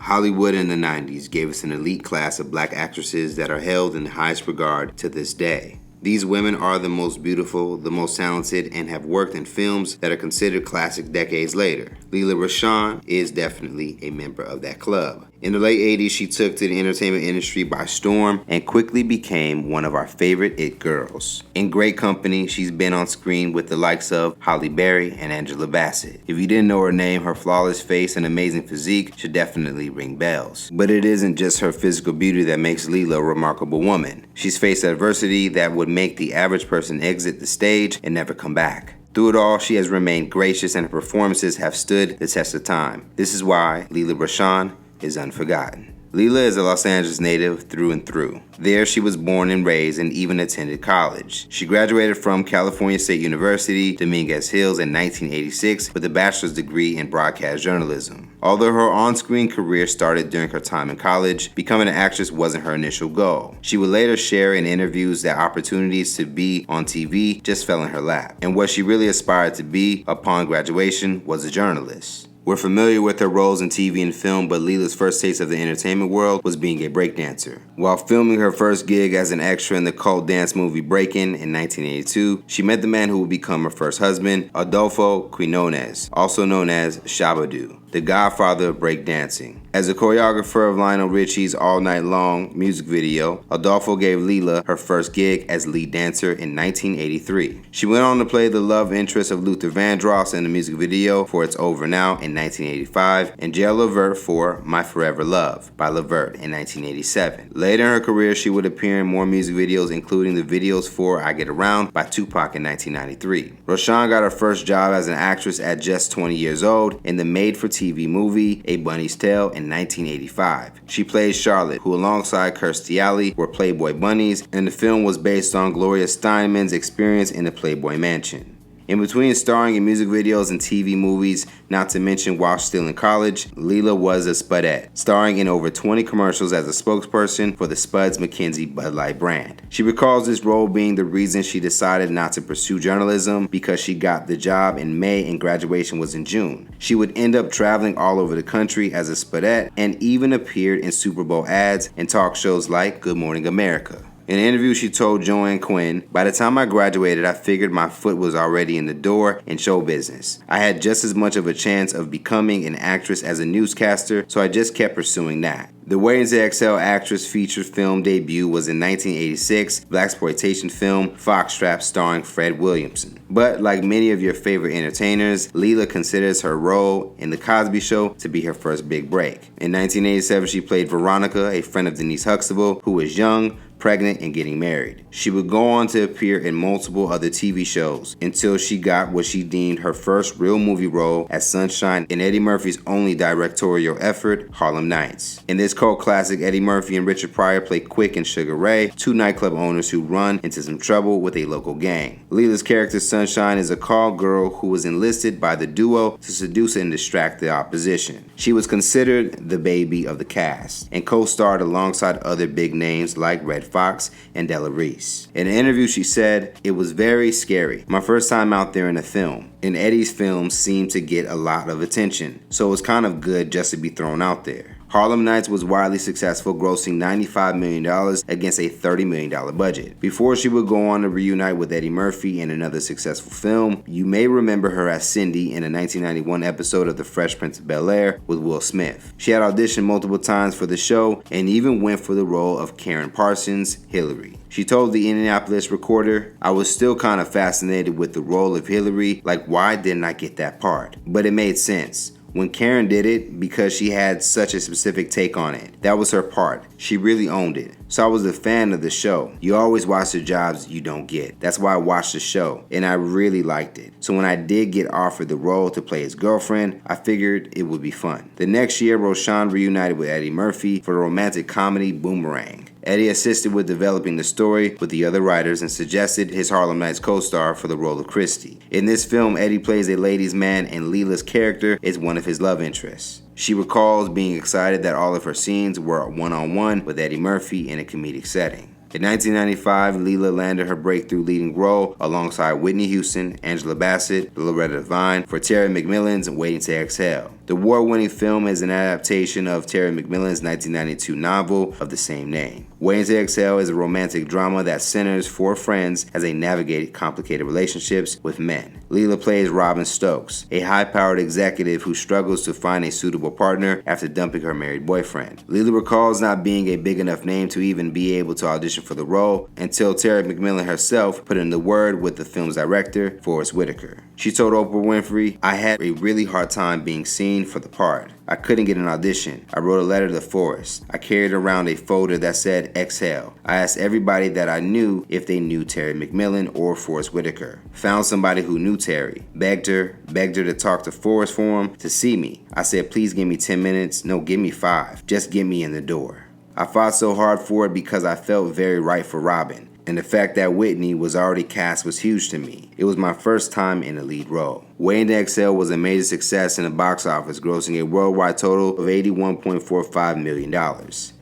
Hollywood in the 90s gave us an elite class of black actresses that are held in the highest regard to this day. These women are the most beautiful, the most talented, and have worked in films that are considered classic decades later. Lela Rochon is definitely a member of that club. In the late 80s, she took to the entertainment industry by storm and quickly became one of our favorite it girls. In great company, she's been on screen with the likes of Halle Berry and Angela Bassett. If you didn't know her name, her flawless face and amazing physique should definitely ring bells. But it isn't just her physical beauty that makes Lela a remarkable woman. She's faced adversity that would make the average person exit the stage and never come back. Through it all, she has remained gracious and her performances have stood the test of time. This is why Lela Rochon is unforgotten. Lela is a Los Angeles native through and through. There, she was born and raised and even attended college. She graduated from California State University, Dominguez Hills in 1986 with a bachelor's degree in broadcast journalism. Although her on-screen career started during her time in college, becoming an actress wasn't her initial goal. She would later share in interviews that opportunities to be on TV just fell in her lap, and what she really aspired to be upon graduation was a journalist. We're familiar with her roles in TV and film, but Lela's first taste of the entertainment world was being a breakdancer. While filming her first gig as an extra in the cult dance movie Breakin' in 1982, she met the man who would become her first husband, Adolfo Quinones, also known as Shabba-Doo, the godfather of breakdancing. As a choreographer of Lionel Richie's All Night Long music video, Adolfo gave Lela her first gig as lead dancer in 1983. She went on to play the love interest of Luther Vandross in the music video for It's Over Now in 1985 and J.L. Levert for My Forever Love by Levert in 1987. Later in her career, she would appear in more music videos, including the videos for I Get Around by Tupac in 1993. Rochon got her first job as an actress at just 20 years old in the made-for-TV movie A Bunny's Tale in 1985. She played Charlotte, who alongside Kirstie Alley were Playboy bunnies, and the film was based on Gloria Steinemann's experience in the Playboy Mansion. In between starring in music videos and TV movies, not to mention while still in college, Lela was a Spudette, starring in over 20 commercials as a spokesperson for the Spuds McKenzie Bud Light brand. She recalls this role being the reason she decided not to pursue journalism because she got the job in May and graduation was in June. She would end up traveling all over the country as a Spudette and even appeared in Super Bowl ads and talk shows like Good Morning America. In an interview, she told Joanne Quinn, "By the time I graduated, I figured my foot was already in the door in show business. I had just as much of a chance of becoming an actress as a newscaster, so I just kept pursuing that." The Waiting to Exhale actress feature film debut was in 1986 blaxploitation film Foxtrap starring Fred Williamson. But like many of your favorite entertainers, Lela considers her role in The Cosby Show to be her first big break. In 1987, she played Veronica, a friend of Denise Huxtable, who was young, pregnant, and getting married. She would go on to appear in multiple other TV shows until she got what she deemed her first real movie role as Sunshine in Eddie Murphy's only directorial effort, Harlem Nights. In this cult classic, Eddie Murphy and Richard Pryor play Quick and Sugar Ray, two nightclub owners who run into some trouble with a local gang. Lela's character Sunshine is a call girl who was enlisted by the duo to seduce and distract the opposition. She was considered the baby of the cast and co-starred alongside other big names like Red Fox and Della Reese. In an interview, she said, "It was very scary. My first time out there in a film. And Eddie's films seem to get a lot of attention, so it was kind of good just to be thrown out there." Harlem Nights was widely successful, grossing $95 million against a $30 million budget. Before she would go on to reunite with Eddie Murphy in another successful film, you may remember her as Cindy in a 1991 episode of The Fresh Prince of Bel-Air with Will Smith. She had auditioned multiple times for the show and even went for the role of Karen Parsons, Hillary. She told the Indianapolis Recorder, "I was still kind of fascinated with the role of Hillary, like why didn't I get that part? But it made sense. When Karen did it, because she had such a specific take on it. That was her part. She really owned it. So I was a fan of the show. You always watch the jobs you don't get. That's why I watched the show, and I really liked it. So when I did get offered the role to play his girlfriend, I figured it would be fun." The next year, Rochon reunited with Eddie Murphy for the romantic comedy Boomerang. Eddie assisted with developing the story with the other writers and suggested his Harlem Nights co-star for the role of Christy. In this film, Eddie plays a ladies' man and Lela's character is one of his love interests. She recalls being excited that all of her scenes were one-on-one with Eddie Murphy in a comedic setting. In 1995, Lela landed her breakthrough leading role alongside Whitney Houston, Angela Bassett, Loretta Devine for Terry McMillan's Waiting to Exhale. The award-winning film is an adaptation of Terry McMillan's 1992 novel of the same name. Waiting to Exhale is a romantic drama that centers four friends as they navigate complicated relationships with men. Lela plays Robin Stokes, a high-powered executive who struggles to find a suitable partner after dumping her married boyfriend. Lela recalls not being a big enough name to even be able to audition for the role until Terry McMillan herself put in the word with the film's director, Forrest Whitaker. She told Oprah Winfrey, "I had a really hard time being seen for the part. I couldn't get an audition. I wrote a letter to Forrest. I carried around a folder that said Exhale. I asked everybody that I knew if they knew Terry McMillan or Forrest Whitaker. Found somebody who knew Terry. Begged her to talk to Forrest for him to see me. I said, please give me 10 minutes. No, give me 5. Just get me in the door. I fought so hard for it because I felt very right for Robin. And the fact that Whitney was already cast was huge to me. It was my first time in a lead role." Waiting to Exhale was a major success in the box office, grossing a worldwide total of $81.45 million.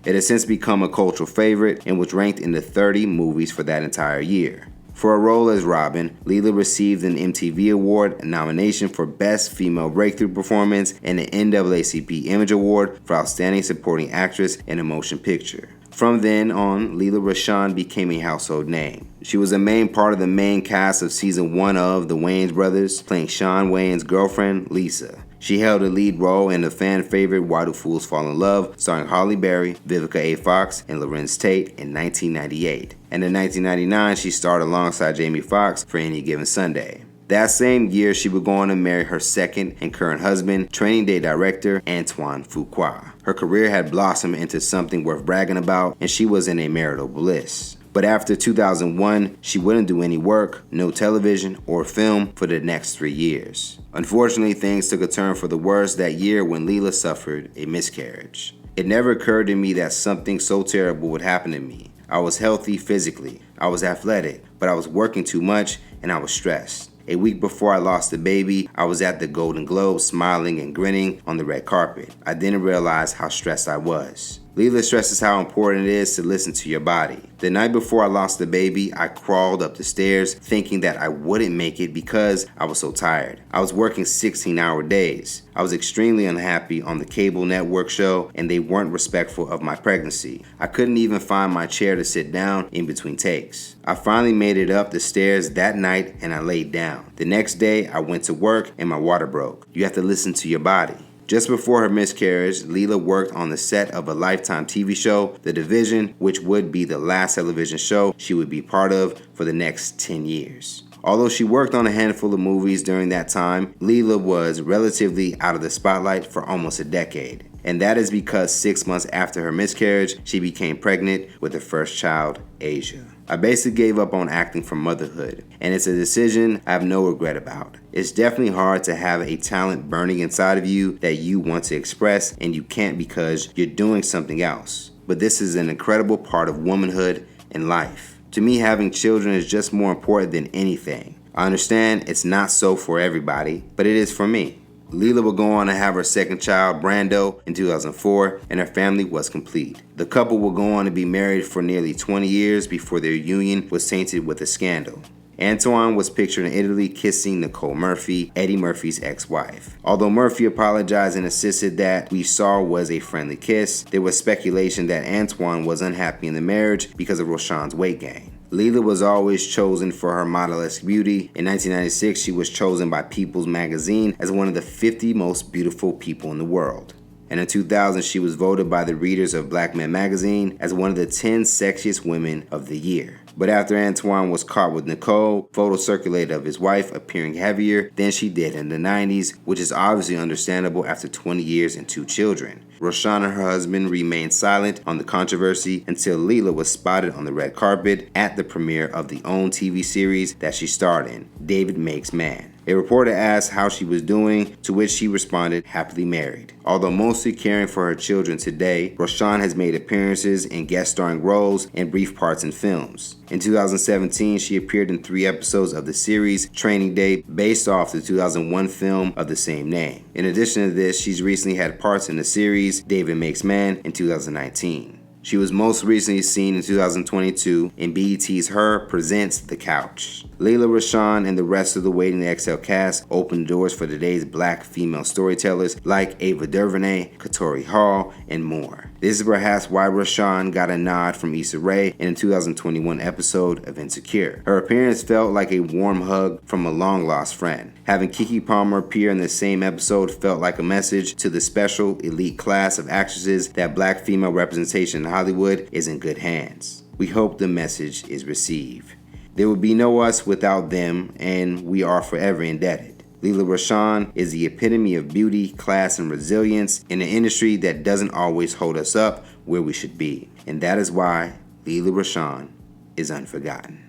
It has since become a cultural favorite and was ranked in the 30 movies for that entire year. For her role as Robin, Lela received an MTV Award, a nomination for Best Female Breakthrough Performance, and an NAACP Image Award for Outstanding Supporting Actress in a Motion Picture. From then on, Lela Rochon became a household name. She was a main part of the main cast of season 1 of The Wayans Brothers, playing Shawn Wayans' girlfriend, Lisa. She held a lead role in the fan favorite Why Do Fools Fall in Love, starring Halle Berry, Vivica A. Fox, and Lorenz Tate in 1998. And in 1999, she starred alongside Jamie Foxx for Any Given Sunday. That same year, she would go on to marry her second and current husband, Training Day director Antoine Fuqua. Her career had blossomed into something worth bragging about, and she was in a marital bliss. But after 2001, she wouldn't do any work, no television or film for the next 3 years. Unfortunately, things took a turn for the worse that year when Lela suffered a miscarriage. It never occurred to me that something so terrible would happen to me. I was healthy physically, I was athletic, but I was working too much and I was stressed. A week before I lost the baby, I was at the Golden Globes smiling and grinning on the red carpet. I didn't realize how stressed I was. Lela stresses how important it is to listen to your body. The night before I lost the baby, I crawled up the stairs thinking that I wouldn't make it because I was so tired. I was working 16-hour days. I was extremely unhappy on the cable network show and they weren't respectful of my pregnancy. I couldn't even find my chair to sit down in between takes. I finally made it up the stairs that night and I laid down. The next day, I went to work and my water broke. You have to listen to your body. Just before her miscarriage, Lela worked on the set of a Lifetime TV show, The Division, which would be the last television show she would be part of for the next 10 years. Although she worked on a handful of movies during that time, Lela was relatively out of the spotlight for almost a decade. And that is because 6 months after her miscarriage, she became pregnant with her first child, Asia. I basically gave up on acting for motherhood, and it's a decision I have no regret about. It's definitely hard to have a talent burning inside of you that you want to express and you can't because you're doing something else. But this is an incredible part of womanhood and life. To me, having children is just more important than anything. I understand it's not so for everybody, but it is for me. Lela would go on to have her second child, Brando, in 2004, and her family was complete. The couple would go on to be married for nearly 20 years before their union was tainted with a scandal. Antoine was pictured in Italy kissing Nicole Murphy, Eddie Murphy's ex-wife. Although Murphy apologized and insisted that we saw was a friendly kiss, there was speculation that Antoine was unhappy in the marriage because of Rochon's weight gain. Lela was always chosen for her model-esque beauty. In 1996, she was chosen by People's Magazine as one of the 50 most beautiful people in the world. And in 2000, she was voted by the readers of Black Men Magazine as one of the 10 sexiest women of the year. But after Antoine was caught with Nicole, photos circulated of his wife appearing heavier than she did in the 90s, which is obviously understandable after 20 years and 2 children. Rochon and her husband remained silent on the controversy until Lela was spotted on the red carpet at the premiere of the OWN TV series that she starred in, David Makes Man. A reporter asked how she was doing, to which she responded, happily married. Although mostly caring for her children today, Rochon has made appearances in guest starring roles and brief parts in films. In 2017, she appeared in 3 episodes of the series Training Day, based off the 2001 film of the same name. In addition to this, she's recently had parts in the series David Makes Man in 2019. She was most recently seen in 2022 in BET's Her Presents The Couch. Lela Rochon and the rest of the Waiting to Exhale cast opened doors for today's black female storytellers like Ava DuVernay, Katori Hall, and more. This is perhaps why Rochon got a nod from Issa Rae in a 2021 episode of Insecure. Her appearance felt like a warm hug from a long-lost friend. Having Keke Palmer appear in the same episode felt like a message to the special, elite class of actresses that black female representation in Hollywood is in good hands. We hope the message is received. There would be no us without them, and we are forever indebted. Lela Rochon is the epitome of beauty, class, and resilience in an industry that doesn't always hold us up where we should be. And that is why Lela Rochon is unforgotten.